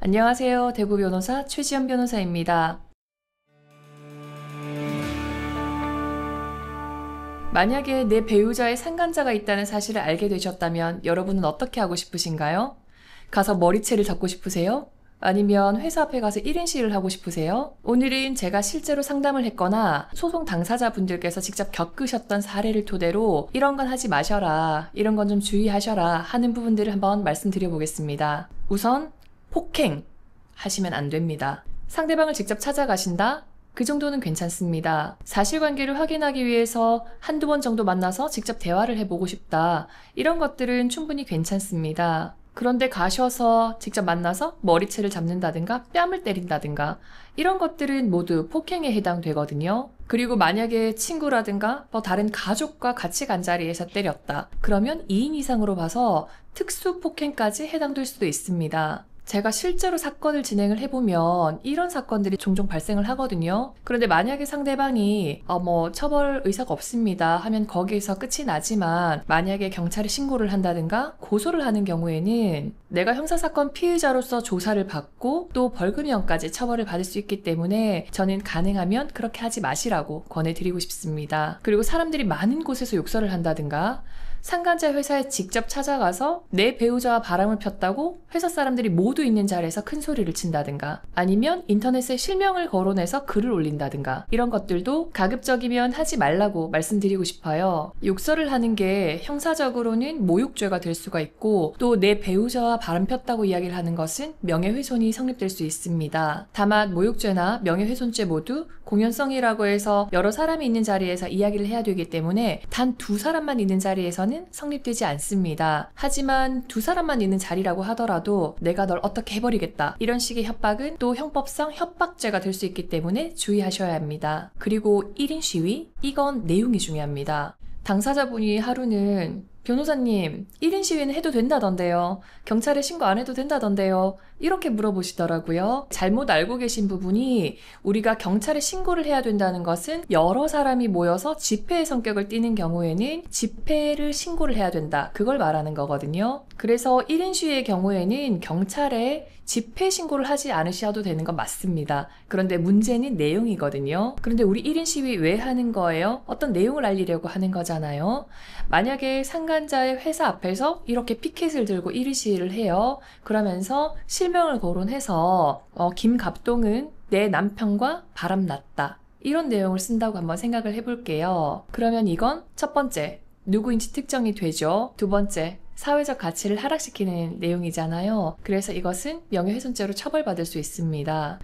안녕하세요. 대구 변호사 최지연 변호사입니다. 만약에 내 배우자의 상간자가 있다는 사실을 알게 되셨다면 여러분은 어떻게 하고 싶으신가요? 가서 머리채를 잡고 싶으세요? 아니면 회사 앞에 가서 1인 시위를 하고 싶으세요? 오늘은 제가 실제로 상담을 했거나 소송 당사자분들께서 직접 겪으셨던 사례를 토대로 이런 건 하지 마셔라, 이런 건 좀 주의하셔라 하는 부분들을 한번 말씀드려 보겠습니다. 우선 폭행 하시면 안 됩니다. 상대방을 직접 찾아가신다? 그 정도는 괜찮습니다. 사실관계를 확인하기 위해서 한두 번 정도 만나서 직접 대화를 해보고 싶다. 이런 것들은 충분히 괜찮습니다. 그런데 가셔서 직접 만나서 머리채를 잡는다든가 뺨을 때린다든가 이런 것들은 모두 폭행에 해당되거든요. 그리고 만약에 친구라든가 다른 가족과 같이 간 자리에서 때렸다. 그러면 2인 이상으로 봐서 특수폭행까지 해당될 수도 있습니다. 제가 실제로 사건을 진행을 해보면 이런 사건들이 종종 발생을 하거든요. 그런데 만약에 상대방이 처벌 의사가 없습니다 하면 거기에서 끝이 나지만, 만약에 경찰에 신고를 한다든가 고소를 하는 경우에는 내가 형사사건 피의자로서 조사를 받고 또 벌금형까지 처벌을 받을 수 있기 때문에 저는 가능하면 그렇게 하지 마시라고 권해드리고 싶습니다. 그리고 사람들이 많은 곳에서 욕설을 한다든가 상간자 회사에 직접 찾아가서 내 배우자와 바람을 폈다고 회사 사람들이 모두 있는 자리에서 큰 소리를 친다든가, 아니면 인터넷에 실명을 거론해서 글을 올린다든가, 이런 것들도 가급적이면 하지 말라고 말씀드리고 싶어요. 욕설을 하는 게 형사적으로는 모욕죄가 될 수가 있고, 또 내 배우자와 바람 폈다고 이야기를 하는 것은 명예훼손이 성립될 수 있습니다. 다만 모욕죄나 명예훼손죄 모두 공연성이라고 해서 여러 사람이 있는 자리에서 이야기를 해야 되기 때문에 단 두 사람만 있는 자리에서는 성립되지 않습니다. 하지만 두 사람만 있는 자리라고 하더라도 내가 널 어떻게 해버리겠다, 이런 식의 협박은 또 형법상 협박죄가 될 수 있기 때문에 주의하셔야 합니다. 그리고 1인 시위? 이건 내용이 중요합니다. 당사자분이 하루는 변호사님, 1인 시위는 해도 된다던데요. 경찰에 신고 안 해도 된다던데요. 이렇게 물어보시더라고요. 잘못 알고 계신 부분이, 우리가 경찰에 신고를 해야 된다는 것은 여러 사람이 모여서 집회의 성격을 띠는 경우에는 집회를 신고를 해야 된다, 그걸 말하는 거거든요. 그래서 1인 시위의 경우에는 경찰에 집회 신고를 하지 않으셔도 되는 건 맞습니다. 그런데 문제는 내용이거든요. 그런데 우리 1인 시위 왜 하는 거예요? 어떤 내용을 알리려고 하는 거잖아요. 만약에 상간자의 회사 앞에서 이렇게 피켓을 들고 1인 시위를 해요. 그러면서 실명을 거론해서 김갑동은 내 남편과 바람났다, 이런 내용을 쓴다고 한번 생각을 해볼게요. 그러면 이건 첫 번째, 누구인지 특정이 되죠. 두 번째, 사회적 가치를 하락시키는 내용이잖아요. 그래서 이것은 명예훼손죄로 처벌받을 수 있습니다.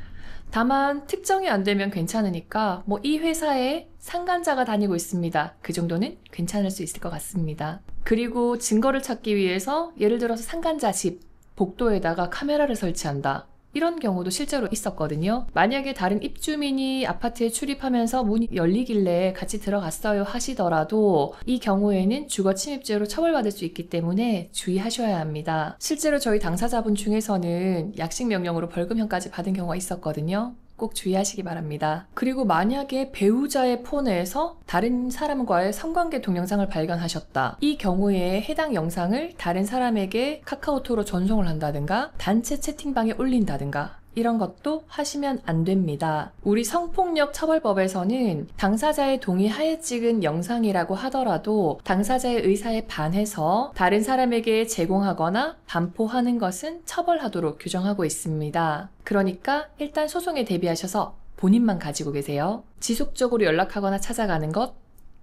다만 특정이 안 되면 괜찮으니까 이 회사에 상간자가 다니고 있습니다, 그 정도는 괜찮을 수 있을 것 같습니다. 그리고 증거를 찾기 위해서 예를 들어서 상간자 집 복도에다가 카메라를 설치한다, 이런 경우도 실제로 있었거든요. 만약에 다른 입주민이 아파트에 출입하면서 문이 열리길래 같이 들어갔어요 하시더라도 이 경우에는 주거침입죄로 처벌받을 수 있기 때문에 주의하셔야 합니다. 실제로 저희 당사자분 중에서는 약식명령으로 벌금형까지 받은 경우가 있었거든요. 꼭 주의하시기 바랍니다. 그리고 만약에 배우자의 폰에서 다른 사람과의 성관계 동영상을 발견하셨다, 이 경우에 해당 영상을 다른 사람에게 카카오톡으로 전송을 한다든가 단체 채팅방에 올린다든가, 이런 것도 하시면 안 됩니다. 우리 성폭력 처벌법에서는 당사자의 동의하에 찍은 영상이라고 하더라도 당사자의 의사에 반해서 다른 사람에게 제공하거나 반포하는 것은 처벌하도록 규정하고 있습니다. 그러니까 일단 소송에 대비하셔서 본인만 가지고 계세요. 지속적으로 연락하거나 찾아가는 것,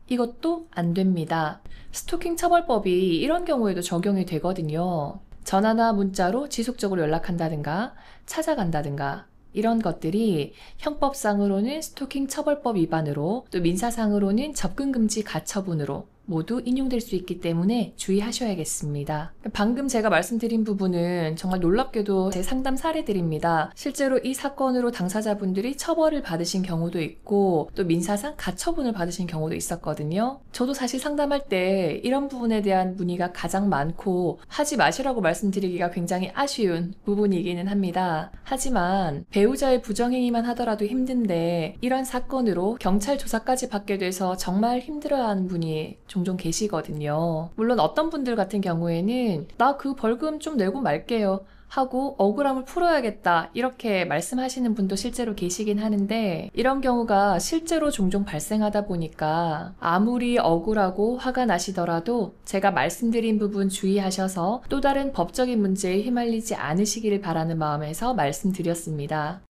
이것도 안 됩니다. 스토킹 처벌법이 이런 경우에도 적용이 되거든요. 전화나 문자로 지속적으로 연락한다든가 찾아간다든가, 이런 것들이 형법상으로는 스토킹 처벌법 위반으로, 또 민사상으로는 접근금지 가처분으로 모두 인용될 수 있기 때문에 주의하셔야겠습니다. 방금 제가 말씀드린 부분은 정말 놀랍게도 제 상담 사례들입니다. 실제로 이 사건으로 당사자분들이 처벌을 받으신 경우도 있고 또 민사상 가처분을 받으신 경우도 있었거든요. 저도 사실 상담할 때 이런 부분에 대한 문의가 가장 많고 하지 마시라고 말씀드리기가 굉장히 아쉬운 부분이기는 합니다. 하지만 배우자의 부정행위만 하더라도 힘든데 이런 사건으로 경찰 조사까지 받게 돼서 정말 힘들어하는 분이 종종 계시거든요. 물론 어떤 분들 같은 경우에는 나 그 벌금 좀 내고 말게요. 하고 억울함을 풀어야겠다 이렇게 말씀하시는 분도 실제로 계시긴 하는데, 이런 경우가 실제로 종종 발생하다 보니까 아무리 억울하고 화가 나시더라도 제가 말씀드린 부분 주의하셔서 또 다른 법적인 문제에 휘말리지 않으시기를 바라는 마음에서 말씀드렸습니다.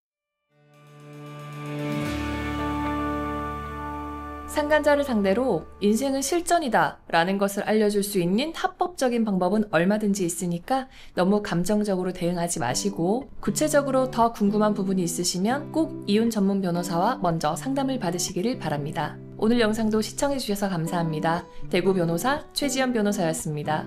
상간자를 상대로 인생은 실전이다 라는 것을 알려줄 수 있는 합법적인 방법은 얼마든지 있으니까 너무 감정적으로 대응하지 마시고, 구체적으로 더 궁금한 부분이 있으시면 꼭 이혼 전문 변호사와 먼저 상담을 받으시기를 바랍니다. 오늘 영상도 시청해주셔서 감사합니다. 대구 변호사 최지연 변호사였습니다.